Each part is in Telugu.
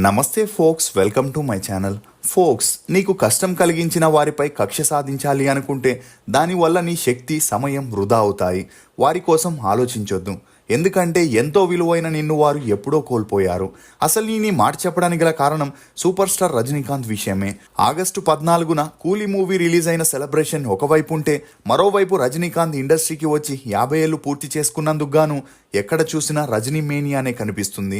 నమస్తే folks, welcome to my channel. Folks, నీకు కష్టం కలిగించిన వారిపై కక్ష సాధించాలి అనుకుంటే దానివల్ల నీ శక్తి, సమయం వృధా అవుతాయి. వారి కోసం ఆలోచించొద్దు. ఎందుకంటే ఎంతో విలువైన నిన్ను వారు ఎప్పుడో కోల్పోయారు. అసలు నీ మాట చెప్పడానికి గల కారణం సూపర్ స్టార్ రజనీకాంత్ విషయమే. ఆగస్టు 14న కూలీ మూవీ రిలీజ్ అయిన సెలబ్రేషన్ ఒకవైపు ఉంటే, మరోవైపు రజనీకాంత్ ఇండస్ట్రీకి వచ్చి 50 ఏళ్లు పూర్తి చేసుకున్నందుకు గాను ఎక్కడ చూసినా రజనీ మేనియానే కనిపిస్తుంది.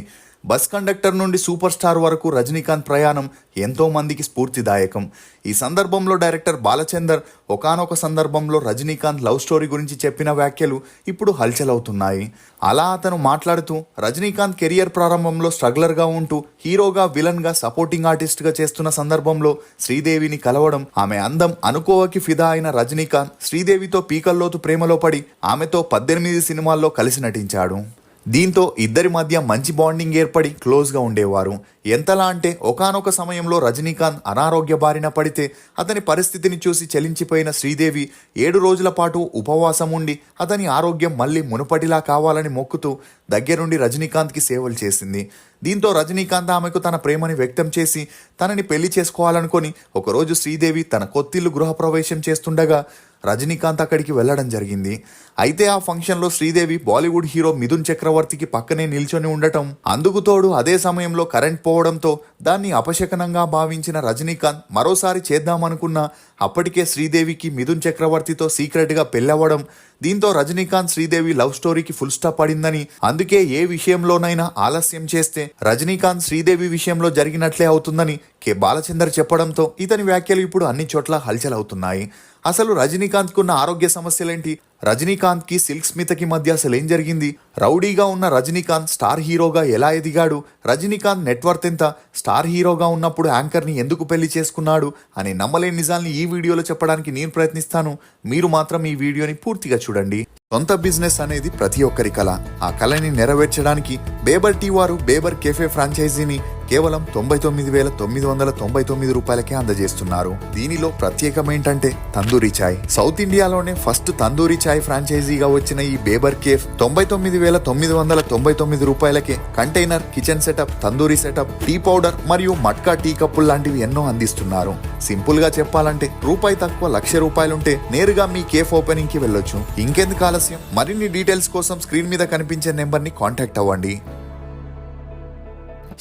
బస్ కండక్టర్ నుండి సూపర్ స్టార్ వరకు రజనీకాంత్ ప్రయాణం ఎంతో మందికి స్ఫూర్తిదాయకం. ఈ సందర్భంలో డైరెక్టర్ బాలచందర్ ఒకానొక సందర్భంలో రజనీకాంత్ లవ్ స్టోరీ గురించి చెప్పిన వ్యాఖ్యలు ఇప్పుడు హల్చల్ అవుతున్నాయి. అలా అతను మాట్లాడుతూ, రజనీకాంత్ కెరియర్ ప్రారంభంలో స్ట్రగ్లర్గా ఉంటూ హీరోగా, విలన్గా, సపోర్టింగ్ ఆర్టిస్ట్గా చేస్తున్న సందర్భంలో శ్రీదేవిని కలవడం, ఆమె అందం, అనుకోవకి ఫిదా అయిన రజనీకాంత్ శ్రీదేవితో పీకల్లోతు ప్రేమలో పడి ఆమెతో 18 సినిమాల్లో కలిసి నటించాడు. దీంతో ఇద్దరి మధ్య మంచి బాండింగ్ ఏర్పడి క్లోజ్గా ఉండేవారు. ఎంతలా అంటే ఒకానొక సమయంలో రజనీకాంత్ అనారోగ్య బారిన పడితే అతని పరిస్థితిని చూసి చలించిపోయిన శ్రీదేవి 7 రోజుల పాటు ఉపవాసం ఉండి అతని ఆరోగ్యం మళ్ళీ మునుపటిలా కావాలని మొక్కుతూ దగ్గరుండి రజనీకాంత్కి సేవలు చేసింది. దీంతో రజనీకాంత్ ఆమెకు తన ప్రేమని వ్యక్తం చేసి తనని పెళ్లి చేసుకోవాలనుకొని ఒకరోజు శ్రీదేవి తన కొత్తిల్లు గృహప్రవేశం చేస్తుండగా రజనీకాంత్ అక్కడికి వెళ్లడం జరిగింది. అయితే ఆ ఫంక్షన్లో శ్రీదేవి బాలీవుడ్ హీరో మిథున్ చక్రవర్తికి పక్కనే నిల్చొని ఉండటం, అందుకు తోడు అదే సమయంలో కరెంట్ పోవడంతో దాన్ని అపశకనంగా భావించిన రజనీకాంత్ మరోసారి చేద్దామనుకున్నా అప్పటికే శ్రీదేవికి మిథున్ చక్రవర్తితో సీక్రెట్గా పెళ్ళవడం, దీంతో రజనీకాంత్ శ్రీదేవి లవ్ స్టోరీకి ఫుల్ స్టాప్ పడిందని, అందుకే ఏ విషయంలోనైనా ఆలస్యం చేస్తే రజనీకాంత్ శ్రీదేవి విషయంలో జరిగినట్లే అవుతుందని కె బాలచందర్ చెప్పడంతో ఇతని వ్యాఖ్యలు ఇప్పుడు అన్ని చోట్ల హల్చల్ అవుతున్నాయి. అసలు రజనీకాంత్కు ఉన్న ఆరోగ్య సమస్యలేంటి? రజనీకాంత్కి సిల్క్ స్మితకి మధ్య అసలు ఏం జరిగింది? రౌడీగా ఉన్న రజనీకాంత్ స్టార్ హీరోగా ఎలా ఎదిగాడు? రజనీకాంత్ నెట్వర్త్ ఎంత? స్టార్ హీరోగా ఉన్నప్పుడు యాంకర్ని ఎందుకు పెళ్లి చేసుకున్నాడు అనే నమ్మలేని నిజాల్ని ఈ వీడియోలో చెప్పడానికి నేను ప్రయత్నిస్తాను. మీరు మాత్రం ఈ వీడియోని పూర్తిగా చూడండి. సొంత బిజినెస్ అనేది ప్రతి ఒక్కరి కళ. ఆ కళని నెరవేర్చడానికి బేబర్ టీ వారు బేబర్ కేఫే ఫ్రాంచైజీని కేవలం 99,999 రూపాయలకే అందజేస్తున్నారు. దీనిలో ప్రత్యేకమేంటంటే తందూరి చాయ్. సౌత్ ఇండియాలోనే ఫస్ట్ తందూరి చాయ్ ఫ్రాంచైజీగా వచ్చిన ఈ బేబర్ కేఫ్ 99,999 రూపాయలకే container, kitchen setup, tandoori setup, tea powder మరియు మట్కా టీ కప్పులు లాంటివి ఎన్నో అందిస్తున్నారు. సింపుల్ గా చెప్పాలంటే రూపాయి తక్కువ ₹1,00,000 నేరుగా మీ కేఫ్ ఓపెనింగ్ కి వెళ్ళొచ్చు. ఇంకెందుకు ఆలస్యం? మరిన్ని డీటెయిల్స్ కోసం స్క్రీన్ మీద కనిపించే నెంబర్ ని కాంటాక్ట్ అవ్వండి.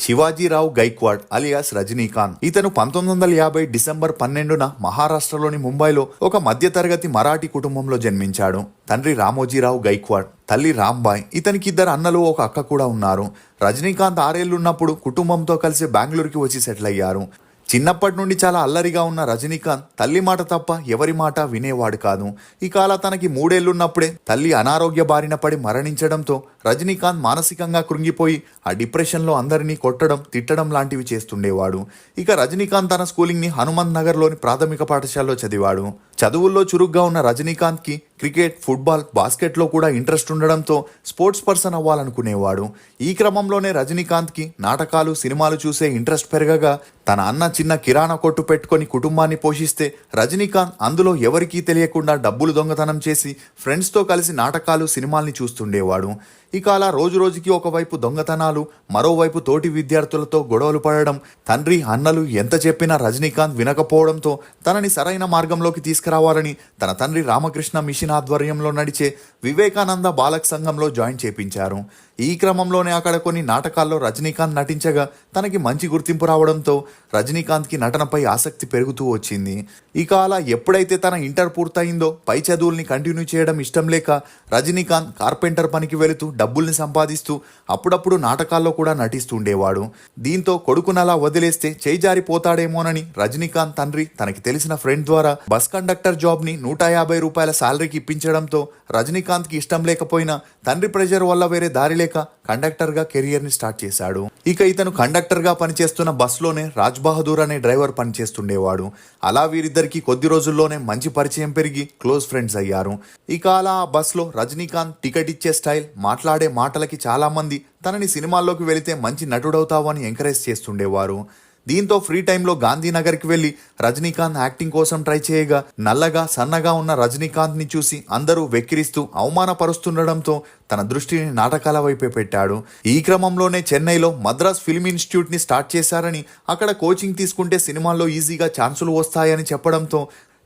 శివాజీరావు గైక్వాడ్ అలియాస్ రజనీకాంత్. ఇతను 1950 డిసెంబర్ 12న మహారాష్ట్రలోని ముంబైలో ఒక మధ్యతరగతి మరాఠీ కుటుంబంలో జన్మించాడు. తండ్రి రామోజీరావు గైక్వాడ్, తల్లి రాంబాయ్. ఇతనికి 2 అన్నలు, ఒక అక్క కూడా ఉన్నారు. రజనీకాంత్ 6 ఏళ్లున్నప్పుడు కుటుంబంతో కలిసి బెంగళూరుకి వచ్చి సెటిల్ అయ్యారు. చిన్నప్పటి నుండి చాలా అల్లరిగా ఉన్న రజనీకాంత్ తల్లి మాట తప్ప ఎవరి మాట వినేవాడు కాదు. ఇక అలా తనకి 3 ఏళ్లున్నప్పుడే తల్లి అనారోగ్య బారిన పడి మరణించడంతో రజనీకాంత్ మానసికంగా కృంగిపోయి ఆ డిప్రెషన్లో అందరినీ కొట్టడం, తిట్టడం లాంటివి చేస్తుండేవాడు. ఇక రజనీకాంత్ తన స్కూలింగ్ని హనుమంత్ నగర్లోని ప్రాథమిక పాఠశాలలో చదివాడు. చదువుల్లో చురుగ్గా ఉన్న రజనీకాంత్కి క్రికెట్, ఫుట్బాల్, బాస్కెట్లో కూడా ఇంట్రెస్ట్ ఉండడంతో స్పోర్ట్స్ పర్సన్ అవ్వాలనుకునేవాడు. ఈ క్రమంలోనే రజనీకాంత్కి నాటకాలు, సినిమాలు చూసే ఇంట్రెస్ట్ పెరగగా తన అన్న చిన్న కిరాణా కొట్టు పెట్టుకొని కుటుంబాన్ని పోషిస్తే రజనీకాంత్ అందులో ఎవరికీ తెలియకుండా డబ్బులు దొంగతనం చేసి ఫ్రెండ్స్తో కలిసి నాటకాలు, సినిమాల్ని చూస్తుండేవాడు. ఇక అలా రోజు రోజుకి ఒకవైపు దొంగతనాలు, మరోవైపు తోటి విద్యార్థులతో గొడవలు పడడం, తండ్రి, అన్నలు ఎంత చెప్పినా రజనీకాంత్ వినకపోవడంతో తనని సరైన మార్గంలోకి తీసుకురావాలని తన తండ్రి రామకృష్ణ మిషన్ ఆధ్వర్యంలో నడిచే వివేకానంద బాలక్ సంఘంలో జాయిన్ చేపించారు. ఈ క్రమంలోనే అక్కడ కొన్ని నాటకాల్లో రజనీకాంత్ నటించగా తనకి మంచి గుర్తింపు రావడంతో రజనీకాంత్కి నటనపై ఆసక్తి పెరుగుతూ వచ్చింది. ఇక అలా ఎప్పుడైతే తన ఇంటర్ పూర్తయిందో పై చదువుల్ని కంటిన్యూ చేయడం ఇష్టం లేక రజనీకాంత్ కార్పెంటర్ పనికి వెళుతూ డబ్బుల్ని సంపాదిస్తూ అప్పుడప్పుడు నాటకాల్లో కూడా నటిస్తుండేవాడు. దీంతో కొడుకునలా వదిలేస్తే చేయి జారిపోతాడేమోనని రజనీకాంత్ తండ్రి తనకి తెలిసిన ఫ్రెండ్ ద్వారా బస్ కండక్టర్ జాబ్ని 150 రూపాయల శాలరీకి ఇప్పించడంతో రజనీకాంత్కి ఇష్టం లేకపోయినా తండ్రి ప్రెషర్ వల్ల వేరే దారి లేక కండక్టర్గా కెరియర్ని స్టార్ట్ చేశాడు. ఇక ఇతను కండక్టర్గా పనిచేస్తున్న బస్లోనే రాజ్ బహదూర్ అనే డ్రైవర్ పనిచేస్తుండేవాడు. అలా వీరిద్దరికి కొద్ది రోజుల్లోనే మంచి పరిచయం పెరిగి క్లోజ్ ఫ్రెండ్స్ అయ్యారు. ఇక అలా ఆ బస్లో రజనీకాంత్ టికెట్ ఇచ్చే స్టైల్, మాట్లాడే మాటలకి చాలా మంది తనని సినిమాల్లోకి వెళితే మంచి నటుడవుతావు అని ఎంకరేజ్ చేస్తుండేవారు. దీంతో ఫ్రీ టైంలో గాంధీనగర్కి వెళ్లి రజనీకాంత్ యాక్టింగ్ కోసం ట్రై చేయగా నల్లగా సన్నగా ఉన్న రజనీకాంత్ ని చూసి అందరూ వెక్కిరిస్తూ అవమానపరుస్తుండడంతో తన దృష్టిని నాటకాల వైపే పెట్టాడు. ఈ క్రమంలోనే చెన్నైలో మద్రాస్ ఫిల్మ్ ఇన్స్టిట్యూట్ ని స్టార్ట్ చేశారని, అక్కడ కోచింగ్ తీసుకుంటే సినిమాల్లో ఈజీగా ఛాన్సులు వస్తాయని చెప్పడంతో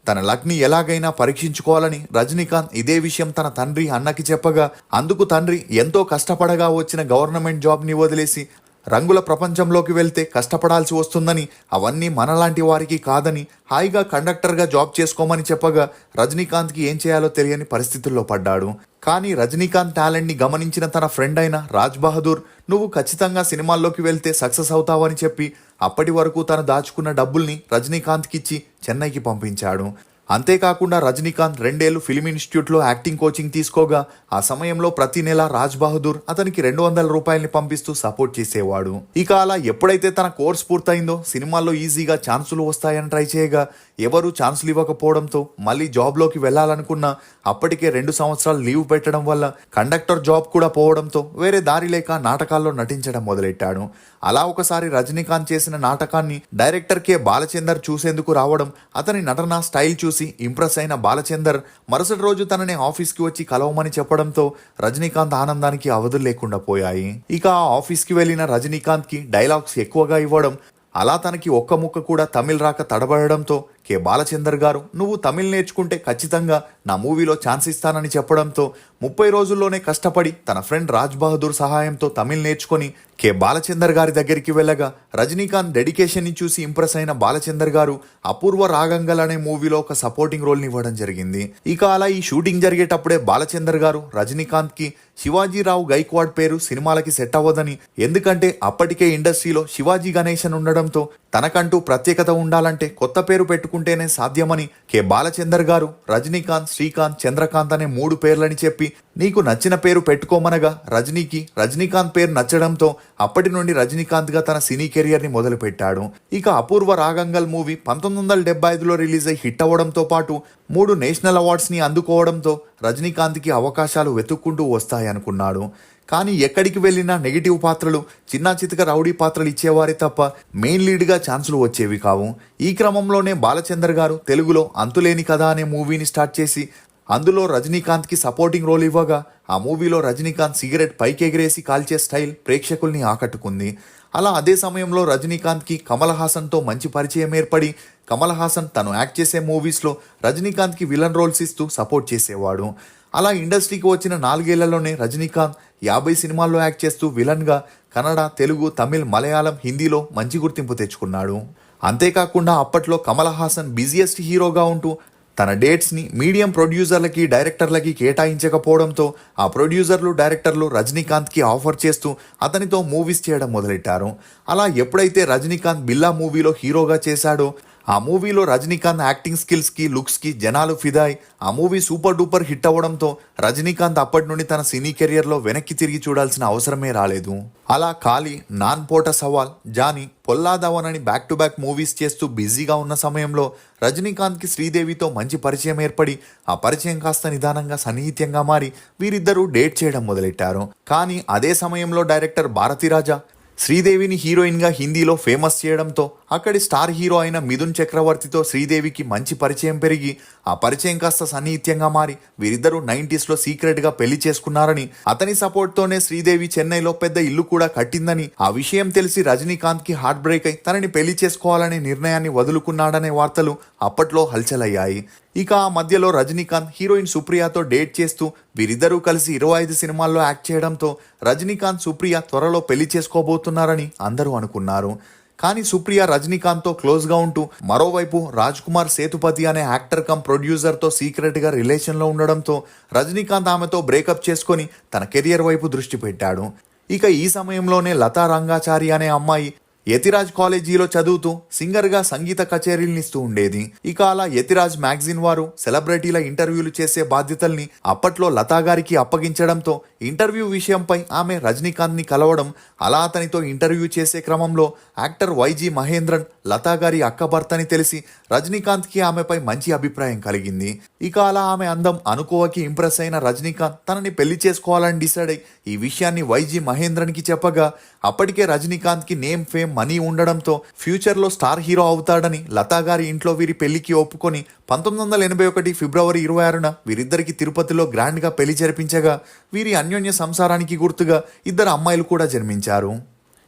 తన లక్ని ఎలాగైనా పరీక్షించుకోవాలని రజనీకాంత్ ఇదే విషయం తన తండ్రి అన్నకి చెప్పగా, అందుకు తండ్రి ఎంతో కష్టపడగా వచ్చిన గవర్నమెంట్ జాబ్ని వదిలేసి రంగుల ప్రపంచంలోకి వెళ్తే కష్టపడాల్సి వస్తుందని, అవన్నీ మనలాంటి వారికి కాదని హాయిగా కండక్టర్గా జాబ్ చేసుకోమని చెప్పగా రజనీకాంత్కి ఏం చేయాలో తెలియని పరిస్థితుల్లో పడ్డాడు. కానీ రజనీకాంత్ టాలెంట్ని గమనించిన తన ఫ్రెండ్ అయిన రాజ్ బహదూర్, నువ్వు ఖచ్చితంగా సినిమాల్లోకి వెళ్తే సక్సెస్ అవుతావని చెప్పి అప్పటి వరకు తను దాచుకున్న డబ్బుల్ని రజనీకాంత్కి ఇచ్చి చెన్నైకి పంపించాడు. అంతేకాకుండా రజనీకాంత్ 2 ఏళ్లు ఫిల్మ్ ఇన్స్టిట్యూట్లో యాక్టింగ్ కోచింగ్ తీసుకోగా ఆ సమయంలో ప్రతి నెల రాజ్ బహదూర్ అతనికి 200 రూపాయల్ని పంపిస్తూ సపోర్ట్ చేసేవాడు. ఇక అలా ఎప్పుడైతే తన కోర్స్ పూర్తయిందో సినిమాల్లో ఈజీగా ఛాన్సులు వస్తాయని ట్రై చేయగా ఎవరూ ఛాన్సులు ఇవ్వకపోవడంతో మళ్ళీ జాబ్లోకి వెళ్లాలనుకున్నా అప్పటికే 2 సంవత్సరాలు లీవ్ పెట్టడం వల్ల కండక్టర్ జాబ్ కూడా పోవడంతో వేరే దారి లేక నాటకాల్లో నటించడం మొదలెట్టాడు. అలా ఒకసారి రజనీకాంత్ చేసిన నాటకాన్ని డైరెక్టర్ కె బాలచందర్ చూసేందుకు రావడం, అతని నటన స్టైల్ చూసి ఇంప్రెస్ అయిన బాలచందర్ మరుసటి రోజు తనని ఆఫీస్కి వచ్చి కలవమని చెప్పడంతో రజనీకాంత్ ఆనందానికి అవధులు లేకుండా పోయాయి. ఇక ఆ ఆఫీస్కి వెళ్లిన రజనీకాంత్కి డైలాగ్స్ ఎక్కువగా ఇవ్వడం, అలా తనకి ఒక్క ముక్క కూడా తమిళ్ రాక తడబడడంతో కె బాలచందర్ గారు, నువ్వు తమిళ్ నేర్చుకుంటే ఖచ్చితంగా నా మూవీలో ఛాన్స్ ఇస్తానని చెప్పడంతో 30 రోజుల్లోనే కష్టపడి తన ఫ్రెండ్ రాజ్ బహదూర్ సహాయంతో తమిళ్ నేర్చుకొని కె బాలచందర్ గారి దగ్గరికి వెళ్ళగా రజనీకాంత్ డెడికేషన్ ని చూసి ఇంప్రెస్ అయిన బాలచందర్ గారు అపూర్వ రాగంగల్ అనే మూవీలో ఒక సపోర్టింగ్ రోల్ ని ఇవ్వడం జరిగింది. ఇక అలా ఈ షూటింగ్ జరిగేటప్పుడే బాలచందర్ గారు రజనీకాంత్ కి శివాజీరావు గైక్వాడ్ పేరు సినిమాలకి సెట్ అవ్వదని, ఎందుకంటే అప్పటికే ఇండస్ట్రీలో శివాజీ గణేశన్ ఉండడంతో తనకంటూ ప్రత్యేకత ఉండాలంటే కొత్త పేరు పెట్టుకుంటేనే సాధ్యమని కె బాలచందర్ గారు రజనీకాంత్, శ్రీకాంత్, చంద్రకాంత్ అనే 3 పేర్లని చెప్పి నీకు నచ్చిన పేరు పెట్టుకోమనగా రజనీకి రజనీకాంత్ పేరు నచ్చడంతో అప్పటి నుండి రజనీకాంత్ గా తన సినీ కెరియర్ ని మొదలు పెట్టాడు. ఇక అపూర్వ రాగంగల్ మూవీ 1975లో రిలీజ్ అయి హిట్ అవ్వడంతో పాటు 3 నేషనల్ అవార్డ్స్ ని అందుకోవడంతో రజనీకాంత్ కి అవకాశాలు వెతుక్కుంటూ వస్తాయనుకున్నాడు. కానీ ఎక్కడికి వెళ్ళినా నెగిటివ్ పాత్రలు, చిన్న చితక రౌడీ పాత్రలు ఇచ్చేవారే తప్ప మెయిన్ లీడ్గా ఛాన్సులు వచ్చేవి కావు. ఈ క్రమంలోనే బాలచందర్ గారు తెలుగులో అంతులేని కథ అనే మూవీని స్టార్ట్ చేసి అందులో రజనీకాంత్కి సపోర్టింగ్ రోల్ ఇవ్వగా ఆ మూవీలో రజనీకాంత్ సిగరెట్ పైకి ఎగిరేసి కాల్చే స్టైల్ ప్రేక్షకుల్ని ఆకట్టుకుంది. అలా అదే సమయంలో రజనీకాంత్కి కమల్ హాసన్తో మంచి పరిచయం ఏర్పడి కమల్ హాసన్ తను యాక్ట్ చేసే మూవీస్లో రజనీకాంత్కి విలన్ రోల్స్ ఇస్తూ సపోర్ట్ చేసేవాడు. అలా ఇండస్ట్రీకి వచ్చిన 4 ఏళ్లలోనే రజనీకాంత్ 50 సినిమాల్లో యాక్ట్ చేస్తూ విలన్గా కన్నడ, తెలుగు, తమిళ్, మలయాళం, హిందీలో మంచి గుర్తింపు తెచ్చుకున్నాడు. అంతేకాకుండా అప్పట్లో కమల్ హాసన్ బిజియెస్ట్ హీరోగా ఉంటూ తన డేట్స్ని మీడియం ప్రొడ్యూసర్లకి, డైరెక్టర్లకి కేటాయించకపోవడంతో ఆ ప్రొడ్యూసర్లు, డైరెక్టర్లు రజనీకాంత్కి ఆఫర్ చేస్తూ అతనితో మూవీస్ చేయడం మొదలెట్టారు. అలా ఎప్పుడైతే రజనీకాంత్ బిల్లా మూవీలో హీరోగా చేశాడో ఆ మూవీలో రజనీకాంత్ యాక్టింగ్ స్కిల్స్కి, లుక్స్కి జనాలు ఫిదాయి ఆ మూవీ సూపర్ డూపర్ హిట్ అవ్వడంతో రజనీకాంత్ అప్పటి నుండి తన సినీ కెరియర్లో వెనక్కి తిరిగి చూడాల్సిన అవసరమే రాలేదు. అలా కాళీ, నాన్ పోట సవాల్, జానీ, పొల్లాదవన్ అని బ్యాక్ టు బ్యాక్ మూవీస్ చేస్తూ బిజీగా ఉన్న సమయంలో రజనీకాంత్కి శ్రీదేవితో మంచి పరిచయం ఏర్పడి ఆ పరిచయం కాస్త నిదానంగా సన్నిహిత్యంగా మారి వీరిద్దరూ డేట్ చేయడం మొదలెట్టారు. కానీ అదే సమయంలో డైరెక్టర్ భారతీరాజా శ్రీదేవిని హీరోయిన్గా హిందీలో ఫేమస్ చేయడంతో అక్కడి స్టార్ హీరో అయిన మిథున్ చక్రవర్తితో శ్రీదేవికి మంచి పరిచయం పెరిగి ఆ పరిచయం కాస్త సన్నిహిత్యంగా మారి వీరిద్దరూ 90sలో సీక్రెట్గా పెళ్లి చేసుకున్నారని, అతని సపోర్ట్తోనే శ్రీదేవి చెన్నైలో పెద్ద ఇల్లు కూడా కట్టిందని, ఆ విషయం తెలిసి రజనీకాంత్కి హార్ట్ బ్రేక్ అయి తనని పెళ్లి చేసుకోవాలనే నిర్ణయాన్ని వదులుకున్నాడనే వార్తలు అప్పట్లో హల్చలయ్యాయి. ఇక ఆ మధ్యలో రజనీకాంత్ హీరోయిన్ సుప్రియతో డేట్ చేస్తూ వీరిద్దరూ కలిసి 25 సినిమాల్లో యాక్ట్ చేయడంతో రజనీకాంత్, సుప్రియ త్వరలో పెళ్లి చేసుకోబోతున్నారని అందరూ అనుకున్నారు. కానీ సుప్రియ రజనీకాంత్తో క్లోజ్గా ఉంటూ మరోవైపు రాజ్ కుమార్ సేతుపతి అనే యాక్టర్ కమ్ ప్రొడ్యూసర్తో సీక్రెట్గా రిలేషన్లో ఉండడంతో రజనీకాంత్ ఆమెతో బ్రేకప్ చేసుకొని తన కెరియర్ వైపు దృష్టి పెట్టాడు. ఇక ఈ సమయంలోనే లతా రంగాచారి అనే అమ్మాయి యతిరాజ్ కాలేజీలో చదువుతూ సింగర్గా సంగీత కచేరీలనిస్తూ ఉండేది. ఇక అలా యతిరాజ్ మ్యాగజైన్ వారు సెలబ్రిటీల ఇంటర్వ్యూలు చేసే బాధ్యతల్ని అప్పట్లో లతా గారికి అప్పగించడంతో ఇంటర్వ్యూ విషయంపై ఆమె రజనీకాంత్ని కలవడం, అలా అతనితో ఇంటర్వ్యూ చేసే క్రమంలో యాక్టర్ వైజీ మహేంద్రన్ లతా గారి అక్క భర్తని తెలిసి రజనీకాంత్కి ఆమెపై మంచి అభిప్రాయం కలిగింది. ఇక అలా ఆమె అందం, అనుకోవకి ఇంప్రెస్ అయిన రజనీకాంత్ తనని పెళ్లి చేసుకోవాలని డిసైడ్ అయి ఈ విషయాన్ని వైజీ మహేంద్రన్కి చెప్పగా అప్పటికే రజనీకాంత్కి నేమ్, ఫేమ్, మనీ ఉండడంతో ఫ్యూచర్లో స్టార్ హీరో అవుతాడని లతా గారి ఇంట్లో వీరి పెళ్లికి ఒప్పుకొని 1981 ఫిబ్రవరి 26న వీరిద్దరికి తిరుపతిలో గ్రాండ్గా పెళ్లి జరిపించగా వీరి అన్యోన్య సంసారానికి గుర్తుగా 2 అమ్మాయిలు కూడా జన్మించారు.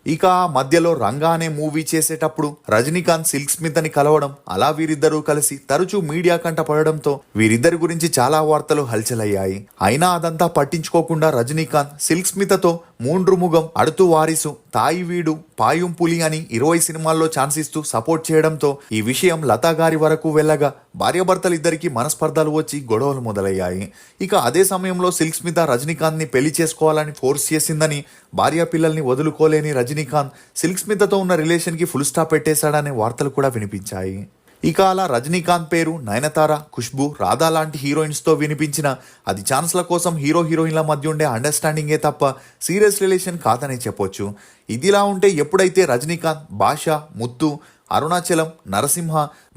ఇక మధ్యలో రంగా అనే మూవీ చేసేటప్పుడు రజనీకాంత్ సిల్క్ స్మిత్ అని కలవడం, అలా వీరిద్దరూ కలిసి తరచూ మీడియా కంట పడడంతో వీరిద్దరి గురించి చాలా వార్తలు హల్చలయ్యాయి. అయినా అదంతా పట్టించుకోకుండా రజనీకాంత్ సిల్క్ స్మితతో మూండ్రుముగం, అడుతు వారిసు, తాయి వీడు, పాయుం పులి అని 20 సినిమాల్లో ఛాన్స్ ఇస్తూ సపోర్ట్ చేయడంతో ఈ విషయం లతా గారి వరకు వెళ్ళగా భార్యాభర్తలిద్దరికీ మనస్పర్ధలు వచ్చి గొడవలు మొదలయ్యాయి. ఇక అదే సమయంలో సిల్క్ స్మిత రజనీకాంత్ ని పెళ్లి చేసుకోవాలని ఫోర్స్ చేసిందని, భార్య పిల్లల్ని వదులుకోలేని రజనీకాంత్ సిల్క్ స్మితతో ఉన్న రిలేషన్ కి ఫుల్ స్టాప్ పెట్టేశాడనే వార్తలు కూడా వినిపించాయి. ఇక అలా రజనీకాంత్ పేరు నయనతార, ఖుష్బు, రాధా లాంటి హీరోయిన్స్తో వినిపించిన అది ఛాన్స్ల కోసం హీరోయిన్ల మధ్య ఉండే అండర్స్టాండింగే తప్ప సీరియస్ రిలేషన్ కాదనే చెప్పొచ్చు. ఇదిలా ఉంటే ఎప్పుడైతే రజనీకాంత్ బాషా, ముత్తు, అరుణాచలం, నరసింహ,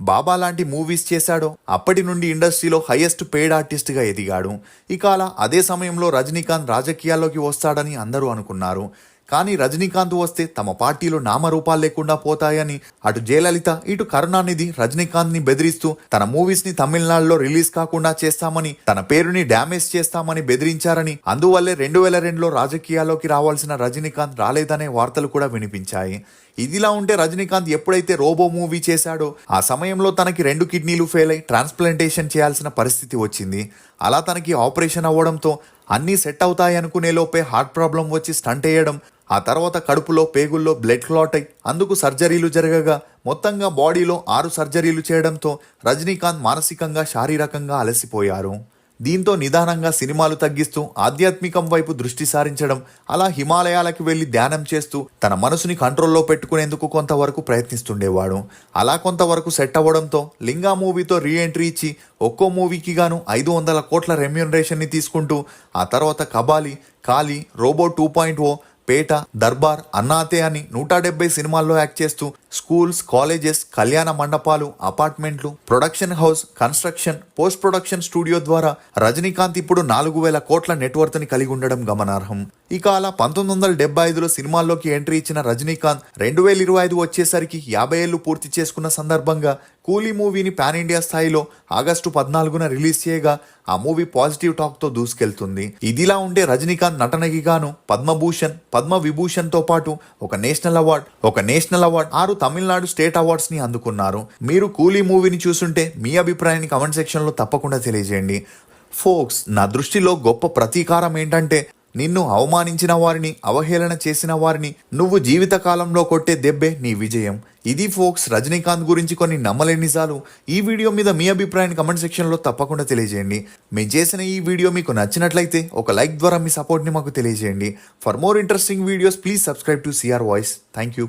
బాబా లాంటి మూవీస్ చేశాడో అప్పటి నుండి ఇండస్ట్రీలో హైయెస్ట్ పెయిడ్ ఆర్టిస్ట్గా ఎదిగాడు. ఇక అలా అదే సమయంలో రజనీకాంత్ రాజకీయాల్లోకి వస్తాడని అందరూ అనుకున్నారు. కానీ రజనీకాంత్ వస్తే తమ పార్టీలో నామరూపాలు లేకుండా పోతాయని అటు జయలలిత, ఇటు కరుణానిధి రజనీకాంత్ ని బెదిరిస్తూ తన మూవీస్ ని తమిళనాడులో రిలీజ్ కాకుండా చేస్తామని, తన పేరుని డ్యామేజ్ చేస్తామని బెదిరించారని, అందువల్లే 2002లో రాజకీయాల్లోకి రావాల్సిన రజనీకాంత్ రాలేదనే వార్తలు కూడా వినిపించాయి. ఇదిలా ఉంటే రజనీకాంత్ ఎప్పుడైతే రోబో మూవీ చేశాడో ఆ సమయంలో తనకి 2 కిడ్నీలు ఫెయిల్ అయి ట్రాన్స్ప్లాంటేషన్ చేయాల్సిన పరిస్థితి వచ్చింది. అలా తనకి ఆపరేషన్ అవ్వడంతో అన్నీ సెట్ అవుతాయి అనుకునే లోపే హార్ట్ ప్రాబ్లం వచ్చి స్టంట్ వేయడం, ఆ తర్వాత కడుపులో, పేగుల్లో బ్లడ్ క్లాట్ అయి అందుకు సర్జరీలు జరగగా మొత్తంగా బాడీలో 6 సర్జరీలు చేయడంతో రజనీకాంత్ మానసికంగా, శారీరకంగా అలసిపోయారు. దీంతో నిదానంగా సినిమాలు తగ్గిస్తూ ఆధ్యాత్మికం వైపు దృష్టి సారించడం, అలా హిమాలయాలకు వెళ్లి ధ్యానం చేస్తూ తన మనసుని కంట్రోల్లో పెట్టుకునేందుకు కొంతవరకు ప్రయత్నిస్తుండేవాడు. అలా కొంతవరకు సెట్ అవ్వడంతో లింగా మూవీతో రీ ఎంట్రీ ఇచ్చి ఒక్కో మూవీకి గాను 500 కోట్ల రెమ్యూనరేషన్ ని తీసుకుంటూ ఆ తర్వాత కబాలి, కాళీ, రోబో 2.0, పేట, దర్బార్, అన్నాతే అని 170 సినిమాల్లో యాక్ట్ చేస్తూ స్కూల్స్, కాలేజెస్, కళ్యాణ మండపాలు, అపార్ట్మెంట్లు, production house, construction, post production studio ద్వారా రజనీకాంత్ ఇప్పుడు 4000 కోట్ల నెట్వర్త్ ని కలిగి ఉండడం గమనార్హం. ఇక అలా 1975లో సినిమాల్లోకి ఎంట్రీ ఇచ్చిన రజనీకాంత్ 2025 వచ్చేసరికి 50 ఏళ్లు పూర్తి చేసుకున్న సందర్భంగా కూలీ మూవీని పాన్ ఇండియా స్థాయిలో ఆగస్టు 14న రిలీజ్ చేయగా ఆ మూవీ పాజిటివ్ టాక్ తో దూసుకెళ్తుంది. ఇదిలా ఉంటే రజనీకాంత్ నటనకి గాను పద్మభూషణ్, పద్మ విభూషణ్ తో పాటు ఒక national award, 6 Tamil Nadu state awards ని అందుకున్నారు. మీరు కూలీ మూవీని చూస్తుంటే మీ అభిప్రాయాన్ని కమెంట్ సెక్షన్ లో తప్పకుండా తెలియజేయండి. ఫోక్స్, నా దృష్టిలో గొప్ప ప్రతీకారం ఏంటంటే నిన్ను అవమానించిన వారిని, అవహేళన చేసిన వారిని నువ్వు జీవితకాలంలో కొట్టే దెబ్బే నీ విజయం. ఇది ఫోక్స్ రజనీకాంత్ గురించి కొన్ని నమ్మలేని నిజాలు. ఈ వీడియో మీద మీ అభిప్రాయాన్ని కమెంట్ సెక్షన్లో తప్పకుండా తెలియజేయండి. మేము చేసిన ఈ వీడియో మీకు నచ్చినట్లయితే ఒక లైక్ ద్వారా మీ సపోర్ట్ని మాకు తెలియజేయండి. For more interesting videos please subscribe to CR voice. Thank you.